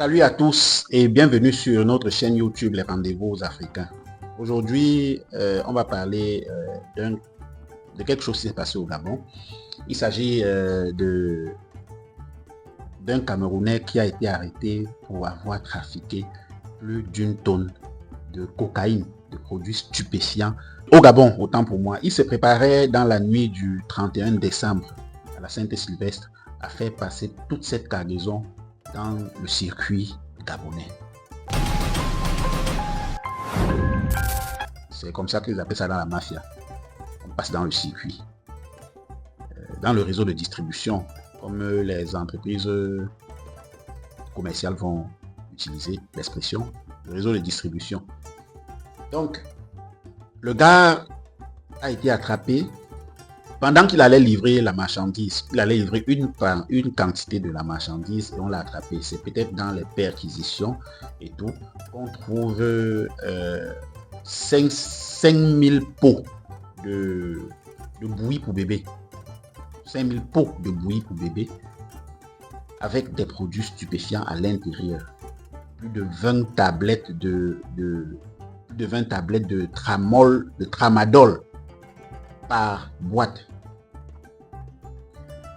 Salut à tous et bienvenue sur notre chaîne YouTube Les Rendez-vous Africains. Aujourd'hui, on va parler de quelque chose qui s'est passé au Gabon. Il s'agit d'un Camerounais qui a été arrêté pour avoir trafiqué plus d'une tonne de cocaïne, de produits stupéfiants au Gabon, autant pour moi. Il se préparait dans la nuit du 31 décembre à la Saint-Sylvestre à faire passer toute cette cargaison dans le circuit gabonais. C'est comme ça qu'ils appellent ça dans la mafia. On passe dans le circuit. Dans le réseau de distribution, comme les entreprises commerciales vont utiliser l'expression, le réseau de distribution. Donc, le gars a été attrapé pendant qu'il allait livrer la marchandise. Il allait livrer une quantité de la marchandise et on l'a attrapé. C'est peut-être dans les perquisitions et tout qu'on trouve 5000 pots de bouillie pour bébé. 5000 pots de bouillie pour bébé avec des produits stupéfiants à l'intérieur. Plus de 20 tablettes de tramadol par boîte.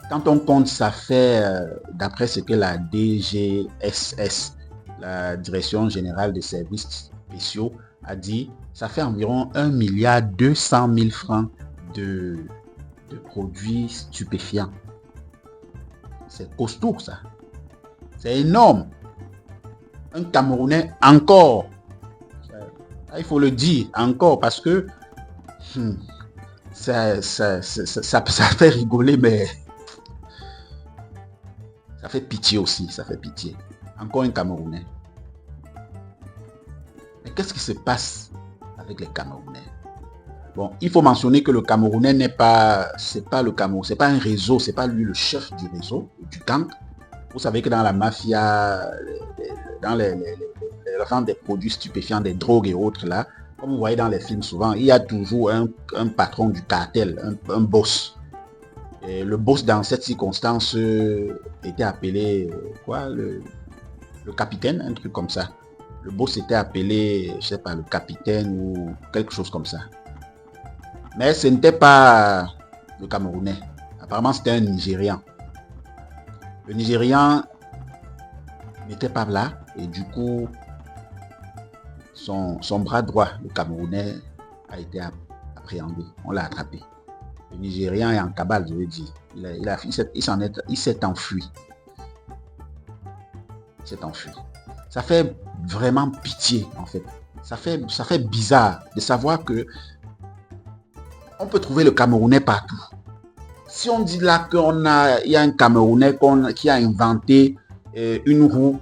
Quand on compte, ça fait, d'après ce que la DGSS, la Direction Générale des Services Spéciaux, a dit, ça fait environ 1,2 milliard francs de produits stupéfiants. C'est costaud ça. C'est énorme. Un Camerounais encore. Il faut le dire encore parce que ça fait rigoler, mais ça fait pitié aussi, ça fait pitié. Encore un Camerounais. Mais qu'est-ce qui se passe avec les Camerounais? Bon, il faut mentionner que le Camerounais c'est pas le Cameroun, c'est pas un réseau, c'est pas lui le chef du réseau, du gang. Vous savez que dans la mafia, dans les ventes des produits stupéfiants, des drogues et autres là, comme vous voyez dans les films souvent, il y a toujours un patron du cartel, un boss. Et le boss dans cette circonstance était appelé le capitaine, un truc comme ça. Le boss était appelé, je sais pas, le capitaine ou quelque chose comme ça. Mais ce n'était pas le Camerounais. Apparemment, c'était un Nigérian. Le Nigérian n'était pas là et du coup, son bras droit, le Camerounais, a été appréhendé. On l'a attrapé. Le Nigérian est en cabale, je veux dire. Il s'est enfui. Il s'est enfui. Ça fait vraiment pitié, en fait. Ça fait bizarre de savoir que on peut trouver le Camerounais partout. Si on dit là qu'il y a un Camerounais qui a inventé une roue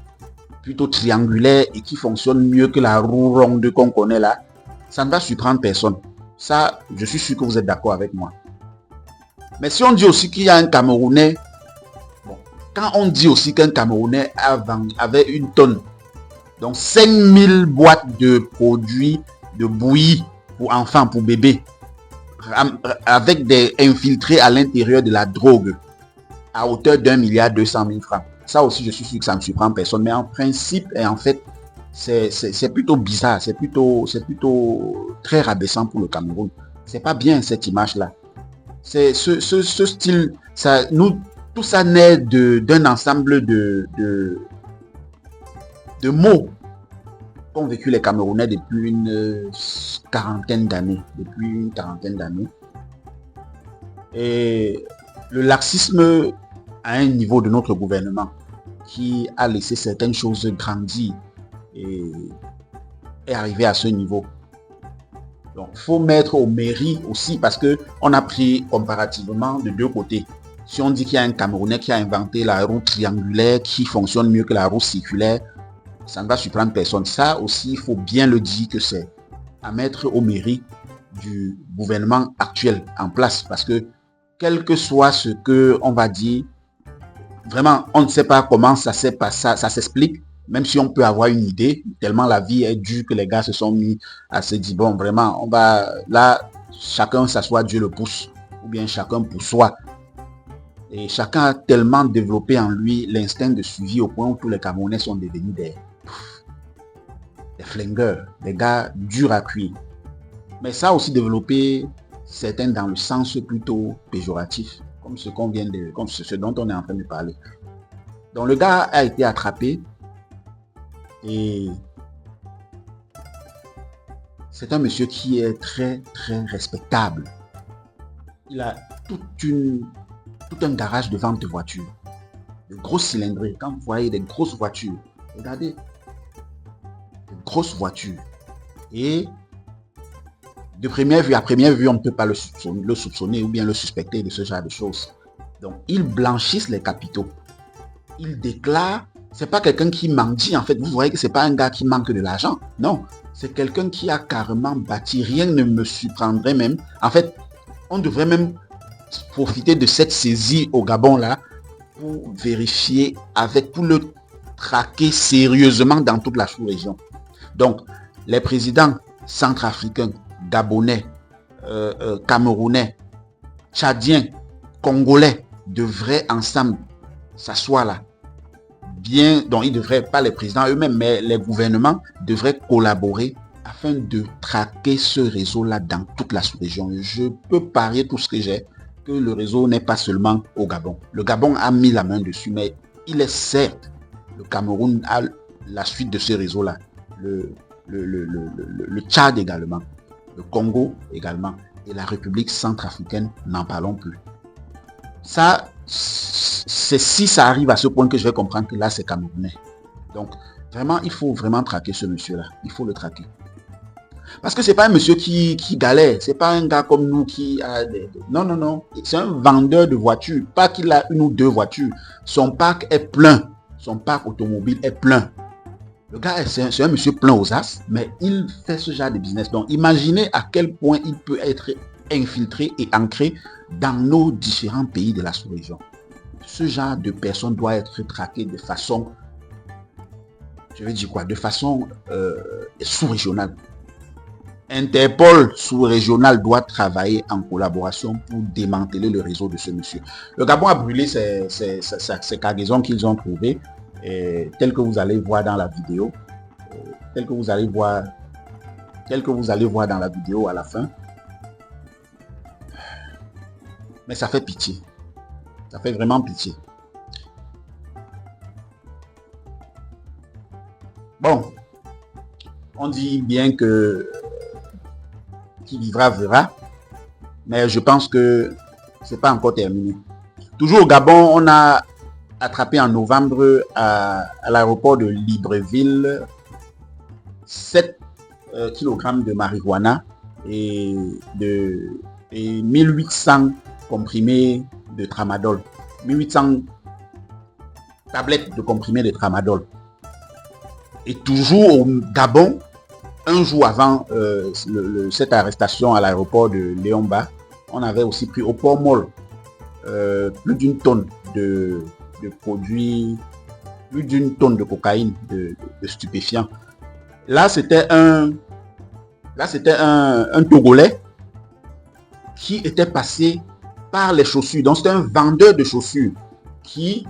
plutôt triangulaire et qui fonctionne mieux que la roue ronde qu'on connaît là, ça ne va surprendre personne. Ça, je suis sûr que vous êtes d'accord avec moi. Mais si on dit aussi qu'il y a un Camerounais, bon, quand on dit aussi qu'un Camerounais avait une tonne, donc 5000 boîtes de produits de bouillie pour enfants, pour bébés, avec des infiltrés à l'intérieur de la drogue, à hauteur d'1,2 milliard francs. Ça aussi, je suis sûr que ça ne surprend personne. Mais en principe, et en fait, c'est plutôt bizarre. C'est plutôt très rabaissant pour le Cameroun. C'est pas bien cette image-là. C'est ce style, tout ça naît d'un ensemble de mots qu'ont vécu les Camerounais depuis une quarantaine d'années. Et le laxisme à un niveau de notre gouvernement qui a laissé certaines choses grandir et est arrivé à ce niveau. Donc, il faut mettre au mairie aussi parce qu'on a pris comparativement de deux côtés. Si on dit qu'il y a un Camerounais qui a inventé la roue triangulaire qui fonctionne mieux que la roue circulaire, ça ne va surprendre personne. Ça aussi, il faut bien le dire que c'est à mettre au mairie du gouvernement actuel en place. Parce que, quel que soit ce qu'on va dire, vraiment, on ne sait pas comment ça s'explique. Même si on peut avoir une idée, tellement la vie est dure que les gars se sont mis à se dire, bon, vraiment, on va, là, chacun s'assoit, Dieu le pousse, ou bien chacun pour soi. Et chacun a tellement développé en lui l'instinct de suivi au point où tous les Camerounais sont devenus des flingueurs, des gars durs à cuire. Mais ça a aussi développé certains dans le sens plutôt péjoratif, comme ce qu'on vient de, comme ce dont on est en train de parler. Donc le gars a été attrapé et c'est un monsieur qui est très respectable. Il a tout un garage de vente de voitures, de grosses cylindrées. Quand vous voyez des grosses voitures, regardez, de grosses voitures. Et de première vue, à première vue, on ne peut pas le soupçonner ou bien le suspecter de ce genre de choses. Donc, ils blanchissent les capitaux. Ils déclarent, c'est pas quelqu'un qui mendie en fait. Vous voyez que c'est pas un gars qui manque de l'argent. Non, c'est quelqu'un qui a carrément bâti. Rien ne me surprendrait même. En fait, on devrait même profiter de cette saisie au Gabon là pour vérifier pour le traquer sérieusement dans toute la sous-région. Donc, les présidents centrafricains, gabonais, camerounais, tchadiens, congolais devraient ensemble s'asseoir là. Donc ils devraient, pas les présidents eux-mêmes, mais les gouvernements devraient collaborer afin de traquer ce réseau-là dans toute la sous-région. Je peux parier tout ce que j'ai que le réseau n'est pas seulement au Gabon. Le Gabon a mis la main dessus, mais il est certes, le Cameroun a la suite de ce réseau-là. Le Tchad également, le Congo également, et la République centrafricaine, n'en parlons plus. Ça, c'est si ça arrive à ce point que je vais comprendre que là, c'est camerounais. Donc, vraiment, il faut vraiment traquer ce monsieur-là. Il faut le traquer. Parce que c'est pas un monsieur qui galère. C'est pas un gars comme nous qui a des... Non. C'est un vendeur de voitures. Pas qu'il a une ou deux voitures. Son parc est plein. Son parc automobile est plein. Le gars, c'est un monsieur plein aux as, mais il fait ce genre de business. Donc, imaginez à quel point il peut être infiltré et ancré dans nos différents pays de la sous-région. Ce genre de personne doit être traqué de façon, je vais dire quoi, de façon sous-régionale. Interpol sous-régional doit travailler en collaboration pour démanteler le réseau de ce monsieur. Le Gabon a brûlé ces cargaisons qu'ils ont trouvées, telles que vous allez voir dans la vidéo, telles que vous allez voir dans la vidéo à la fin. Mais ça fait pitié. Ça fait vraiment pitié. Bon, on dit bien que qui vivra verra, mais je pense que c'est pas encore terminé. Toujours au Gabon, on a attrapé en novembre à l'aéroport de Libreville 7 kg de marijuana et 1800 comprimés de tramadol, 1800 tablettes de comprimés de tramadol. Et toujours au Gabon, un jour avant cette arrestation à l'aéroport de Léomba, on avait aussi pris au port Molle plus d'une tonne de produits, plus d'une tonne de cocaïne, de stupéfiants. Là, c'était un Togolais qui était passé par les chaussures. Donc, c'était un vendeur de chaussures qui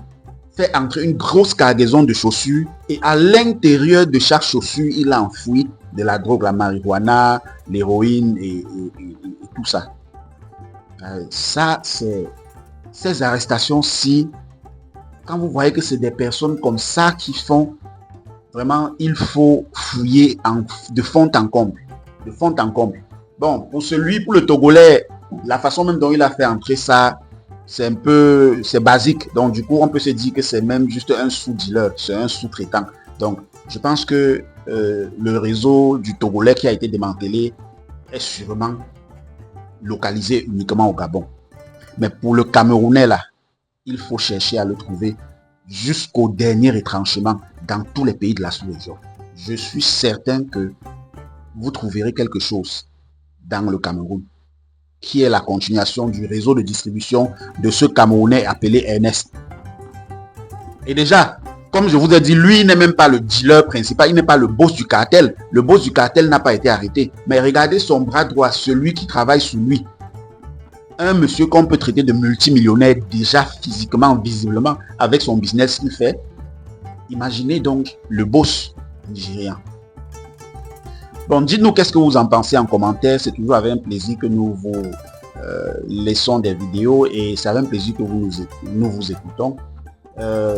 fait entrer une grosse cargaison de chaussures et à l'intérieur de chaque chaussure, il a enfoui de la drogue, la marijuana, l'héroïne et tout ça. Ça, c'est ces arrestations-ci, quand vous voyez que c'est des personnes comme ça qui font, vraiment, il faut fouiller de fond en comble. De fond en comble. Bon, pour le Togolais, la façon même dont il a fait entrer ça, c'est basique. Donc, du coup, on peut se dire que c'est même juste un sous-dealer, c'est un sous-traitant. Donc, je pense que le réseau du Togolais qui a été démantelé est sûrement localisé uniquement au Gabon. Mais pour le Camerounais, là, il faut chercher à le trouver jusqu'au dernier retranchement dans tous les pays de la sous-région. Je suis certain que vous trouverez quelque chose dans le Cameroun qui est la continuation du réseau de distribution de ce Camerounais appelé Ernest. Et déjà, comme je vous ai dit, lui n'est même pas le dealer principal, il n'est pas le boss du cartel. Le boss du cartel n'a pas été arrêté. Mais regardez son bras droit, celui qui travaille sous lui. un monsieur qu'on peut traiter de multimillionnaire déjà physiquement, visiblement, avec son business qu'il fait. Imaginez donc le boss nigérien. Bon, dites-nous qu'est-ce que vous en pensez en commentaire. C'est toujours avec un plaisir que nous vous laissons des vidéos et c'est avec un plaisir que nous vous écoutons.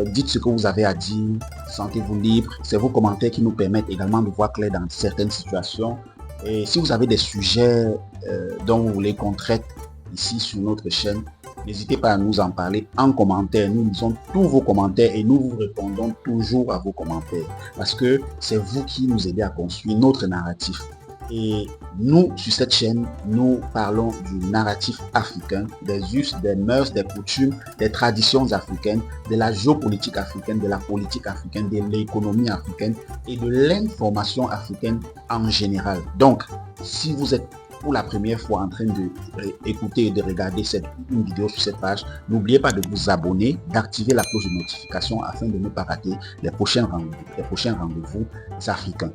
Dites ce que vous avez à dire, sentez-vous libre. C'est vos commentaires qui nous permettent également de voir clair dans certaines situations. Et si vous avez des sujets dont vous voulez qu'on traite ici sur notre chaîne, n'hésitez pas à nous en parler en commentaire. Nous lisons tous vos commentaires et nous vous répondons toujours à vos commentaires. Parce que c'est vous qui nous aidez à construire notre narratif. Et nous, sur cette chaîne, nous parlons du narratif africain, des us, des mœurs, des coutumes, des traditions africaines, de la géopolitique africaine, de la politique africaine, de l'économie africaine et de l'information africaine en général. Donc, si vous êtes pour la première fois en train d'écouter et de regarder une vidéo sur cette page, n'oubliez pas de vous abonner, d'activer la cloche de notification afin de ne pas rater les prochains rendez-vous africains.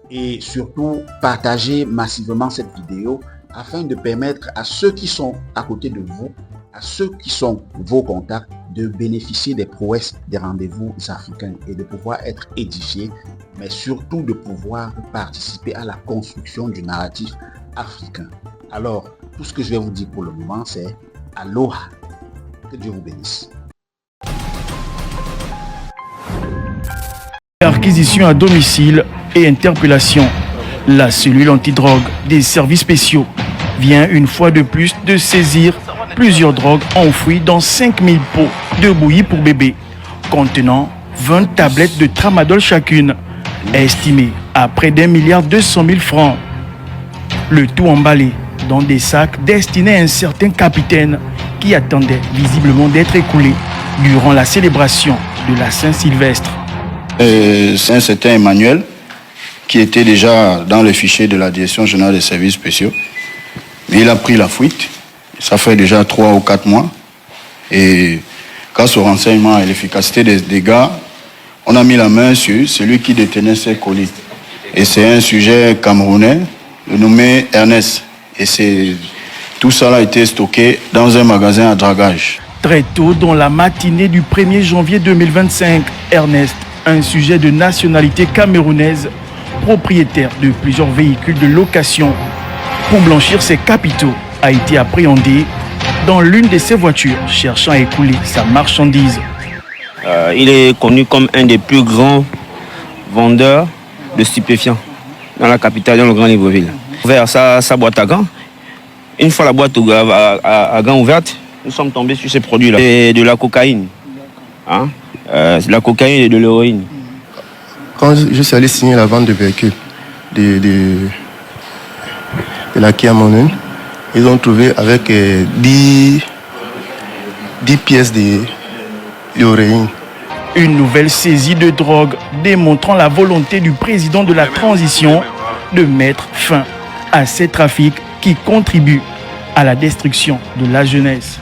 Et surtout, partagez massivement cette vidéo afin de permettre à ceux qui sont à côté de vous, à ceux qui sont vos contacts, de bénéficier des prouesses des rendez-vous africains et de pouvoir être édifiés, mais surtout de pouvoir participer à la construction du narratif africain. Alors, tout ce que je vais vous dire pour le moment, c'est Aloha. Que Dieu vous bénisse. Acquisition à domicile et interpellation. La cellule antidrogue des services spéciaux vient une fois de plus de saisir plusieurs drogues enfouies dans 5000 pots de bouillie pour bébé contenant 20 tablettes de tramadol chacune, estimées à près d'1,2 milliard francs. Le tout emballé dans des sacs destinés à un certain capitaine qui attendait visiblement d'être écoulé durant la célébration de la Saint-Sylvestre. C'est un certain Emmanuel qui était déjà dans le fichier de la Direction générale des services spéciaux. Mais il a pris la fuite. Ça fait déjà 3 ou 4 mois. Et grâce au renseignement et l'efficacité des dégâts, on a mis la main sur celui qui détenait ces colis. Et c'est un sujet camerounais nommé Ernest. Et tout ça a été stocké dans un magasin à dragage. Très tôt dans la matinée du 1er janvier 2025, Ernest, un sujet de nationalité camerounaise, propriétaire de plusieurs véhicules de location, pour blanchir ses capitaux, a été appréhendé dans l'une de ses voitures, cherchant à écouler sa marchandise. Il est connu comme un des plus grands vendeurs de stupéfiants dans la capitale, dans le Grand Libreville. Vers sa boîte à gants. Une fois la boîte à gants ouverte, nous sommes tombés sur ces produits-là. Et de la cocaïne. Hein? De la cocaïne et de l'héroïne. Quand je suis allé signer la vente de véhicules de la Kia Morning, ils ont trouvé avec 10 pièces d'héroïne. Une nouvelle saisie de drogue démontrant la volonté du président de la transition de mettre fin à ces trafics qui contribuent à la destruction de la jeunesse.